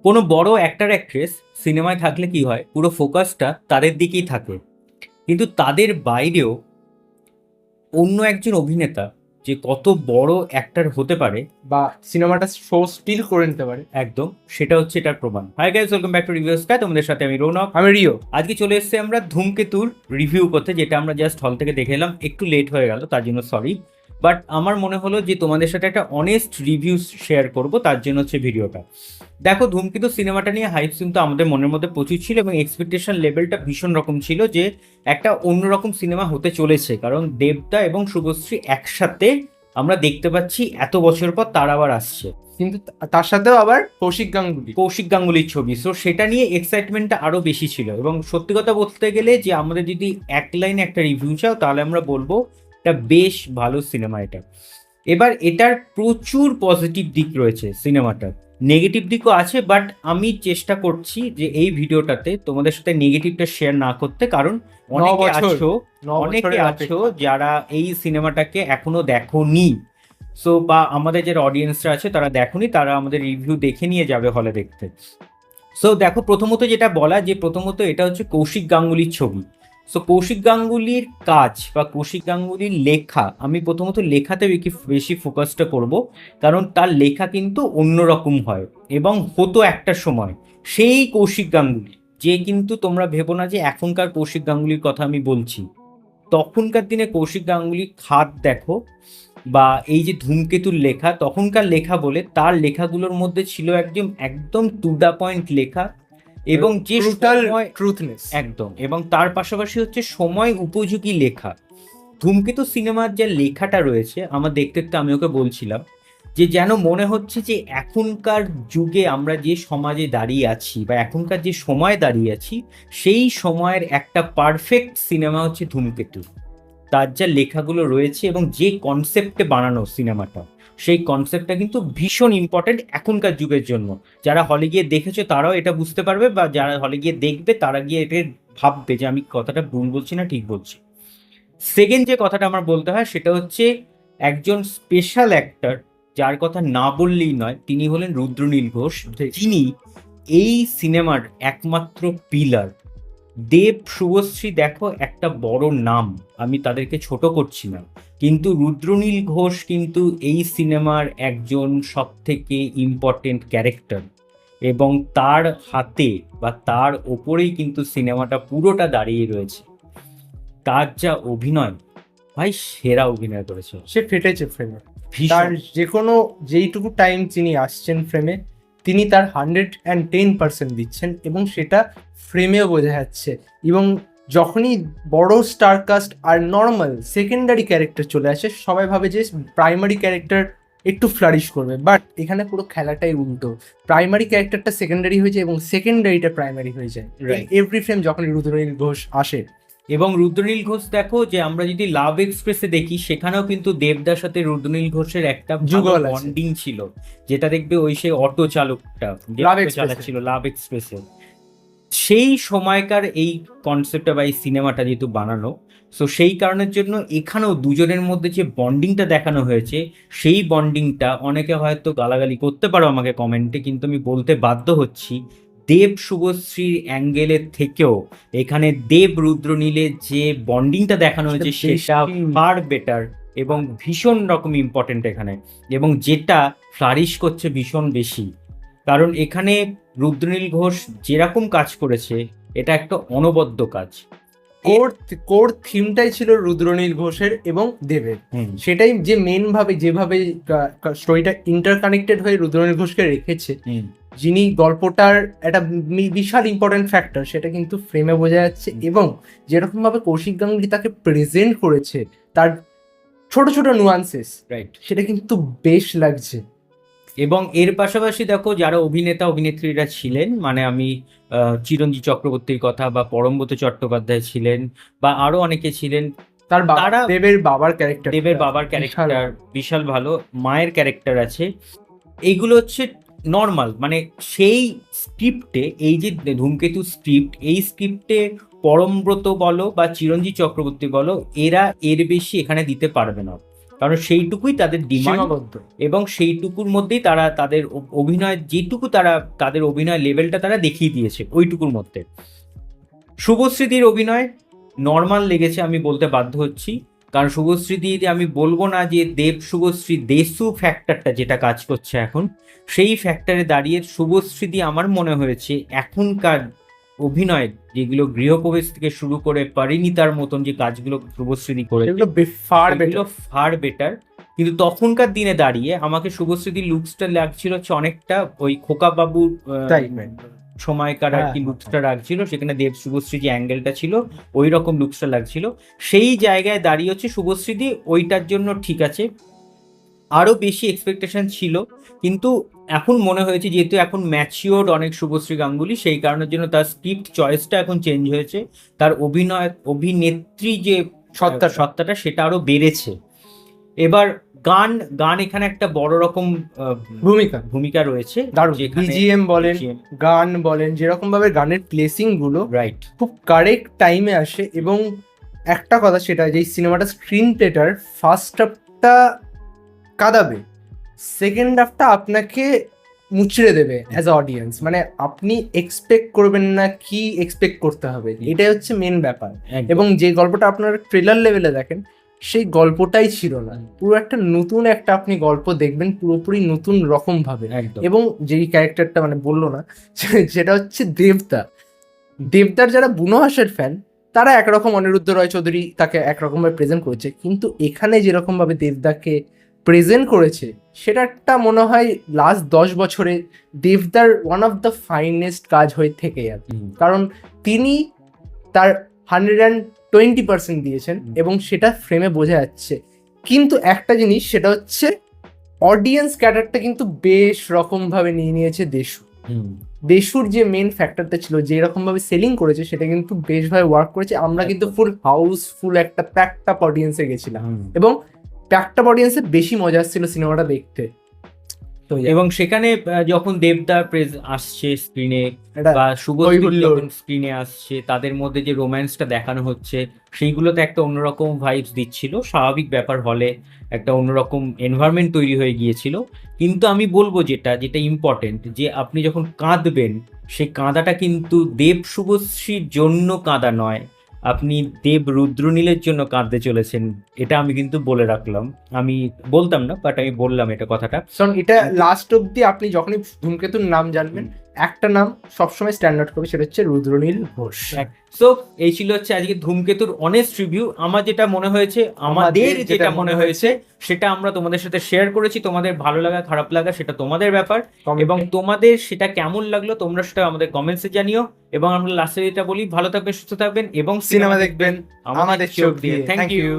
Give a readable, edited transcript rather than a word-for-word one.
কোনো বড় actor actress সিনেমায় থাকলে কি হয়, পুরো ফোকাসটা তাদের দিকেই থাকে। কিন্তু তাদের বাইরেও অন্য একজন অভিনেতা যে কত বড় অ্যাক্টর হতে পারে, বা সিনেমাটা শো স্টিল করে নিতে পারে। একদম সেটা হচ্ছে এটার প্রমাণ। Hi guys, welcome back to review sky. তোমাদের সাথে আমি রৌনক। আমি রিও। আজকে চলে এসেছি আমরা ধূমকেতুর রিভিউ করতে, যেটা আমরা জাস্ট হল থেকে দেখে এলাম। একটু লেট হয়ে গেল, তার জন্য সরি। বাট আমার মনে হলো যে তোমাদের সাথে একটা অনেস্ট রিভিউ শেয়ার করব, তার জন্য হচ্ছে ভিডিওটা। দেখো, ধূমকেতু সিনেমাটা নিয়ে হাইপ কিন্তু আমাদের মনের মধ্যে প্রচুর ছিল এবং এক্সপেকটেশন লেভেলটা ভীষণ রকম ছিল যে একটা অন্যরকম সিনেমা হতে চলেছে, কারণ দেবদা এবং শুভশ্রী একসাথে আমরা দেখতে পাচ্ছি এত বছর পর তারা আবার আসছে, কিন্তু তার সাথেও আবার কৌশিক গাঙ্গুলির ছবি। সো সেটা নিয়ে এক্সাইটমেন্টটা আরো বেশি ছিল। এবং সত্যি কথা বলতে গেলে যে আমাদের যদি এক লাইনে একটা রিভিউ চাও, তাহলে আমরা বলবো এটা বেশ ভালো সিনেমা এটা। এবার এটার প্রচুর পজিটিভ দিক রয়েছে সিনেমাটার, নেগেটিভ দিকও আছে, বাট আমি চেষ্টা করছি যে এই ভিডিওটাতে তোমাদের সাথে নেগেটিভটা শেয়ার না করতে, কারণ অনেকে আছো যারা এই সিনেমাটাকে এখনো দেখোনি। সো বা আমাদের যারা অডিয়েন্সরা আছে তারা দেখোনি, তারা আমাদের রিভিউ দেখে নিয়ে যাবে হলে দেখতে। সো দেখো, প্রথমত যেটা বলা, যে প্রথমত এটা হচ্ছে কৌশিক গাঙ্গুলির ছবি। সো কৌশিক গাঙ্গুলির কাজ বা কৌশিক গাঙ্গুলির লেখা, আমি প্রথমত লেখাতে বেশি ফোকাসটা করব, কারণ তার লেখা কিন্তু অন্যরকম হয় এবং হতো একটা সময়। সেই কৌশিক গাঙ্গুলি যে, কিন্তু তোমরা ভেবো না যে এখনকার কৌশিক গাঙ্গুলির কথা আমি বলছি। তখনকার দিনে কৌশিক গাঙ্গুলির খাত দেখো, বা এই যে ধূমকেতুর লেখা, তখনকার লেখা বলে তার লেখাগুলোর মধ্যে ছিল একদম একদম টু দ্য পয়েন্ট লেখা, এবং যে ট্রুথনেস একদম, এবং তার পাশাপাশি হচ্ছে সময় উপযোগী লেখা। ধূমকেতু সিনেমার যে লেখাটা রয়েছে, আমার দেখতে দেখতে আমি ওকে বলছিলাম যে যেন মনে হচ্ছে যে এখনকার যুগে আমরা যে সমাজে দাঁড়িয়ে আছি বা এখনকার যে সময় দাঁড়িয়ে আছি, সেই সময়ের একটা পারফেক্ট সিনেমা হচ্ছে ধূমকেতু। তার যা লেখাগুলো রয়েছে এবং যে কনসেপ্টে বানানো সিনেমাটা, সেই কনসেপ্টটা কিন্তু ভীষণ ইম্পর্টেন্ট এখনকার যুগের জন্য। যারা হলে গিয়ে দেখেছো তারাও এটা বুঝতে পারবে, বা যারা হলে গিয়ে দেখবে তারা গিয়ে এটা ভাববে যে আমি কথাটা ভুল বলছি না ঠিক বলছি। সেকেন্ড যে কথাটা আমার বলতে হয় সেটা হচ্ছে একজন স্পেশাল অ্যাক্টর যার কথা না বললেই নয়, তিনি হলেন রুদ্রনীল ঘোষ। তিনি এই সিনেমার একমাত্র পিলার। দেব শুভশ্রী দেখো একটা বড় নাম, আমি তাদেরকে ছোট করছি না, কিন্তু রুদ্রনীল ঘোষ কিন্তু এই সিনেমার একজন সব থেকে ইম্পর্টেন্ট ক্যারেক্টার, এবং তার হাতে বা তার ওপরেই কিন্তু সিনেমাটা পুরোটা দাঁড়িয়ে রয়েছে। তার যা অভিনয়, ভাই সেরা অভিনয় করেছে, সে ফেটেছে ফ্রেমে। তার ভীষণ। যে কোনো যেইটুকু টাইম তিনি আসছেন ফ্রেমে, তিনি তার 110% দিচ্ছেন এবং সেটা ফ্রেমেও বোঝা যাচ্ছে। এবং যখনই বড় স্টার কাস্ট আর নর্মাল সেকেন্ডারি ক্যারেক্টার চলে আসে, সবাই ভাবে যে প্রাইমারি ক্যারেক্টার একটু ফ্লারিশ করবে, বাট এখানে পুরো খেলাটাই উল্টো। প্রাইমারি ক্যারেক্টারটা সেকেন্ডারি হয়ে যায় এবং সেকেন্ডারিটা প্রাইমারি হয়ে যায় এভরি ফ্রেম যখন রুদ্রনীল ঘোষ আসে। এবং রুদ্রনীল ঘোষ দেখো, যে আমরা যদি লাভ এক্সপ্রেসে দেখি, সেখানেও কিন্তু দেবদার সাথে রুদ্রনীল ঘোষের একটা যুগল আছে। বন্ডিং ছিল, যেটা দেখবে ওই সেই অটো চালকটা লাভ এক্সপ্রেসে। চালাচ্ছিল লাভ এক্সপ্রেসে। সেই সময়কার এই কনসেপ্টটা বা এই সিনেমাটা যেহেতু বানানো, সো সেই কারণের জন্য এখানেও দুজনের মধ্যে যে বন্ডিংটা দেখানো হয়েছে, সেই বন্ডিংটা অনেকে হয়তো গালাগালি করতে পারো আমাকে কমেন্টে, কিন্তু আমি বলতে বাধ্য হচ্ছি, দেব শুভশ্রীর অ্যাঙ্গেলের থেকেও এখানে দেব রুদ্রনীলের যে বন্ডিংটা দেখানো হয়েছে সেটা ফার বেটার এবং ভীষণ রকম ইম্পর্টেন্ট এখানে, এবং যেটা ফ্লারিশ করছে ভীষণ বেশি। কারণ এখানে রুদ্রনীল ঘোষ যেরকম কাজ করেছে, এটা একটা অনবদ্য কাজ। কোর থিমটাই ছিল রুদ্রনীল ঘোষের এবং দেবের। সেটাই যে মেন ভাবে যেভাবে স্টোরিটা ইন্টারকানেক্টেড হয়ে রুদ্রনীল ঘোষকে রেখেছে, যিনি গল্পটার একটা বিশাল ইম্পর্টেন্ট ফ্যাক্টর, সেটা কিন্তু ফ্রেমে বোঝা যাচ্ছে। এবং যেরকম ভাবে কৌশিক গাঙ্গুলি তাকে প্রেজেন্ট করেছে, তার ছোট ছোট নুয়ান্সেস, রাইট, সেটা কিন্তু বেশ লাগছে। এবং এর পাশাপাশি দেখো যারা অভিনেতা অভিনেত্রীরা ছিলেন, মানে আমি চিরঞ্জিত চক্রবর্তীর কথা, বা পরমব্রত চট্টোপাধ্যায় ছিলেন, বা আরো অনেকে ছিলেন, তারা দেবের বাবার ক্যারেক্টার বিশাল ভালো, মায়ের ক্যারেক্টার আছে। এইগুলো হচ্ছে নর্মাল, মানে সেই স্ক্রিপ্টে, এই যে ধূমকেতু স্ক্রিপ্ট, এই স্ক্রিপ্টে পরমব্রত বলো বা চিরঞ্জিত চক্রবর্তী বলো, এরা এর বেশি এখানে দিতে পারবে না। কারণ সেইটুকুই তাদের ডিমান্ড, সীমাবদ্ধ। এবং সেইটুকুর মধ্যেই তারা তাদের অভিনয়, যেটুকু তারা তাদের অভিনয় লেভেলটা তারা দেখিয়ে দিয়েছে ওইটুকুর মধ্যে। শুভশ্রীদির অভিনয় নর্মাল লেগেছে আমি বলতে বাধ্য হচ্ছি, কারণ শুভশ্রীদি, আমি বলবো না যে দেব শুভশ্রী দেশু ফ্যাক্টরটা যেটা কাজ করছে এখন, সেই ফ্যাক্টরে দাঁড়িয়ে শুভশ্রীদি আমার মনে হয়েছে এখনকার অভিনয় যেগুলো গৃহপ্রবেশ থেকে শুরু করে পরিণীতার মতন যে কাজগুলো শুভশ্রীদি করেছে সেগুলো ফার সেগুলো ফার বেটার। কিন্তু তখনকার দিনে দাঁড়িয়ে আমাকে শুভশ্রীদির লুকসটা লাগছিল হচ্ছে অনেকটা ওই খোকা বাবুর Type-এর। সময়কার আর কি হ্যাঁ, লুকসটা লাগছিল, সেখানে দেব শুভশ্রী যে অ্যাঙ্গেলটা ছিল ওই রকম লুকসটা লাগছিল। সেই জায়গায় দাঁড়িয়ে হচ্ছে শুভশ্রীদি ওইটার জন্য ঠিক আছে, আরো বেশি এক্সপেকটেশন ছিল, কিন্তু এখন মনে হয়েছে যেহেতু এখন ম্যাচিওর্ড অনেক শুভশ্রী গাঙ্গুলি, সেই কারণের জন্য তার স্ক্রিপ্ট চয়েসটা এখন চেঞ্জ হয়েছে, তার অভিনেত্রী যে সত্তাটা সেটা আরো বেড়েছে। এবার গান গান এখানে একটা বড় রকম ভূমিকা রয়েছে, দারুণ বিজিএম বলেন, গান বলেন, যেরকম ভাবে গানের প্লেসিং গুলো রাইট খুব কারেক্ট টাইমে আসে। এবং একটা কথা সেটা যে সিনেমাটা স্ক্রিন প্লেটার ফার্স্ট হাফটা কাঁদাবে, সেকেন্ড হাফটা আপনাকে মুচড়ে দেবে অ্যাজ আ অডিয়েন্স। মানে আপনি এক্সপেক্ট করবেন না কি এক্সপেক্ট করতে হবে, এটাই হচ্ছে মেন ব্যাপার। এবং যে গল্পটা আপনার ট্রেলার লেভেলে দেখেন সেই গল্পটাই ছিল না, পুরো একটা নতুন একটা আপনি গল্প দেখবেন পুরোপুরি নতুন রকম ভাবে। একদম। এবং যেই ক্যারেক্টারটা মানে বললো না সেটা হচ্ছে দেবদার যারা বুনো হাঁসের ফ্যান তারা একরকম, অনিরুদ্ধ রয় চৌধুরী তাকে একরকম ভাবে প্রেজেন্ট করেছে, কিন্তু এখানে যেরকম ভাবে দেবদাকে প্রেজেন্ট করেছে সেটা একটা মনে হয় লাস্ট 10 বছরে দেবদার ওয়ান অফ দ্য ফাইনেস্ট কাজ হয়ে থেকে যাবে। কারণ তিনি তার 120% দিয়েছেন এবং সেটা ফ্রেমে বোঝা যাচ্ছে। কিন্তু একটা জিনিস সেটা হচ্ছে অডিয়েন্স ক্যাটারটা কিন্তু বেশ রকম ভাবে নিয়ে নিয়েছে দেশুর যে মেন ফ্যাক্টরটা ছিল, যে রকম ভাবে সেলিং করেছে সেটা কিন্তু বেশ ভাবে ওয়ার্ক করেছে। আমরা কিন্তু ফুল হাউসফুল একটা প্যাকড আপ অডিয়েন্সে গেছিলাম এবং প্যাকড আপ অডিয়েন্সে বেশি মজা আসছিল সিনেমাটা দেখতে। তো এবং সেখানে যখন দেবদা আসছে স্ক্রিনে বা শুভশ্রী যখন স্ক্রিনে আসছে, তাদের মধ্যে যে রোম্যান্সটা দেখানো হচ্ছে সেইগুলোতে একটা অন্যরকম ভাইবস দিচ্ছিল। স্বাভাবিক ব্যাপার, হলে একটা অন্যরকম এনভায়রনমেন্ট তৈরি হয়ে গিয়েছিল। কিন্তু আমি বলবো যেটা ইম্পর্টেন্ট, যে আপনি যখন কাঁদবেন সেই কাঁদাটা কিন্তু দেব শুভশ্রীর জন্য কাঁদা নয়, আপনি দেব রুদ্রনীলের জন্য কাঁদতে চলেছেন, এটা আমি কিন্তু বলে রাখলাম। আমি বলতাম না, বাট আমি বললাম এটা কথাটা। কারণ এটা লাস্ট অব্দি আপনি যখনই ধূমকেতুর নাম জানবেন একটা নাম সবসময় স্ট্যান্ডার্ড করবে, সেটা হচ্ছে রুদ্রনীল ঘোষ। সো এই ছিল হচ্ছে আজকে ধূমকেতুর অনেস্ট রিভিউ। আমার যেটা মনে হয়েছে, আমাদের যেটা মনে হয়েছে সেটা আমরা তোমাদের সাথে শেয়ার করেছি। তোমাদের ভালো লাগা খারাপ লাগা সেটা তোমাদের ব্যাপার, এবং তোমাদের সেটা কেমন লাগলো তোমরা সেটা আমাদের কমেন্টসে জানিও। এবং আমরা লাস্টে যেটা বলি, ভালো থাকবেন, সুস্থ থাকবেন এবং সিনেমা দেখবেন আমাদের চোখ দিয়ে। Thank you.